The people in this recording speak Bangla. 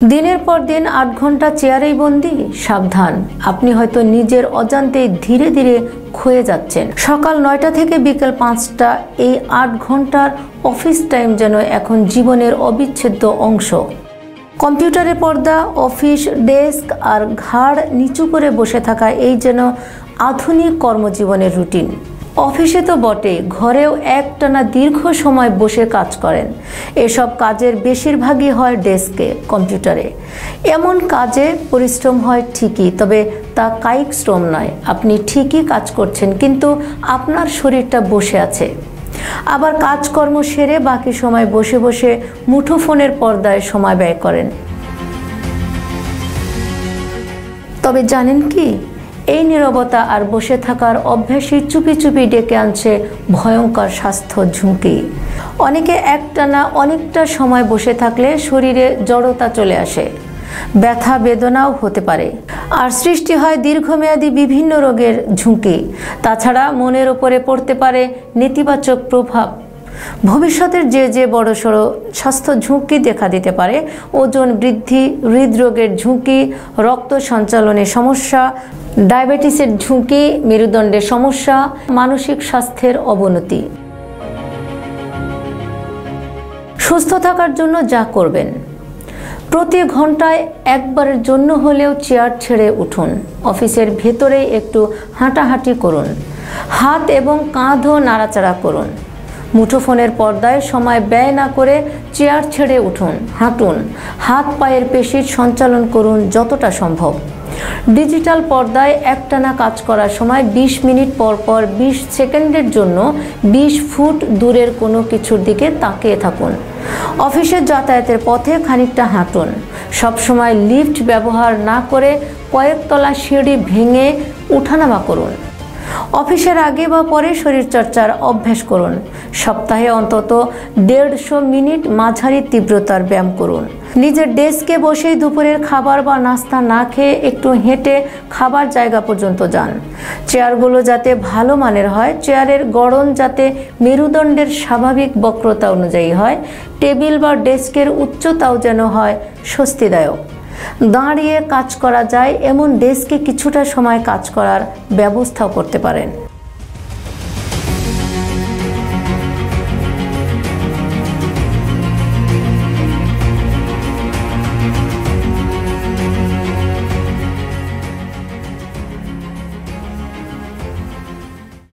দিনের পর দিন ৮ ঘন্টা চেয়ারেই বন্দি? সাবধান, আপনি হয়তো নিজের অজান্তেই ধীরে ধীরে ক্ষয়ে যাচ্ছেন। সকাল ৯টা থেকে বিকেল ৫টা, এই ৮ ঘন্টার অফিস টাইম যেন এখন জীবনের অবিচ্ছেদ্য অংশ। কম্পিউটারের পর্দা, অফিস ডেস্ক আর ঘাড় নিচু করে বসে থাকা, এই যেন আধুনিক কর্মজীবনের রুটিন। অফিসে তো বটেই, ঘরেও একটানা দীর্ঘ সময় বসে কাজ করেন। এসব কাজের বেশিরভাগই হয় ডেস্কে, কম্পিউটারে। এমন কাজে পরিশ্রম হয় ঠিকই, তবে তা কায়িক শ্রম নয়। আপনি ঠিকই কাজ করছেন, কিন্তু আপনার শরীরটা বসে আছে। আবার কাজকর্ম সেরে বাকি সময় বসে বসে মুঠোফোনের পর্দায় সময় ব্যয় করেন। তবে জানেন কি, এই নীরবতা আর বসে থাকার অভ্যাসই চুপি চুপি ডেকে আনছে ভয়ঙ্কর স্বাস্থ্য ঝুঁকি। অনেকে একটানা অনেকটা সময় বসে থাকলে শরীরে জড়তা চলে আসে, ব্যথা বেদনাও হতে পারে, আর সৃষ্টি হয় দীর্ঘমেয়াদী বিভিন্ন রোগের ঝুঁকি। তাছাড়া মনের ওপরে পড়তে পারে নেতিবাচক প্রভাব। ভবিষ্যতের যে বড়সড় স্বাস্থ্য ঝুঁকি দেখা দিতে পারে: ওজন বৃদ্ধি, হৃদরোগের ঝুঁকি, রক্ত সঞ্চালনের সমস্যা, ডায়াবেটিসের ঝুঁকি, মেরুদণ্ডের সমস্যা, মানসিক স্বাস্থ্যের অবনতি। সুস্থ থাকার জন্য যা করবেন: প্রতি ঘন্টায় একবারের জন্য হলেও চেয়ার ছেড়ে উঠুন। অফিসের ভেতরে একটু হাঁটাহাঁটি করুন। হাত এবং কাঁধও নাড়াচাড়া করুন। মুঠোফোনের পর্দায় সময় ব্যয় না করে চেয়ার ছেড়ে উঠুন, হাঁটুন। হাত পায়ের পেশির সঞ্চালন করুন যতটা সম্ভব। ডিজিটাল পর্দায় একটানা কাজ করার সময় ২০ মিনিট পর পর ২০ সেকেন্ডের জন্য ২০ ফুট দূরের কোনো কিছুর দিকে তাকিয়ে থাকুন। অফিসের যাতায়াতের পথে খানিকটা হাঁটুন। সবসময় লিফট ব্যবহার না করে কয়েকতলা সিঁড়ি ভেঙে উঠানামা করুন। অফিসের আগে বা পরে শরীরচর্চার অভ্যাস করুন। সপ্তাহে অন্তত ১৫০ মিনিট মাঝারি তীব্রতার ব্যায়াম করুন। নিজের ডেস্কে বসেই দুপুরের খাবার বা নাস্তা না খেয়ে একটু হেঁটে খাবার জায়গা পর্যন্ত যান। চেয়ারগুলো যাতে ভালো মানের হয়, চেয়ারের গড়ন যাতে মেরুদণ্ডের স্বাভাবিক বক্রতা অনুযায়ী হয়, টেবিল বা ডেস্কের উচ্চতাও যেন হয় স্বস্তিদায়ক। দাঁড়িয়ে কাজ করা যায় এমন ডেস্কে কিছুটা সময় কাজ করার ব্যবস্থাও করতে পারেন।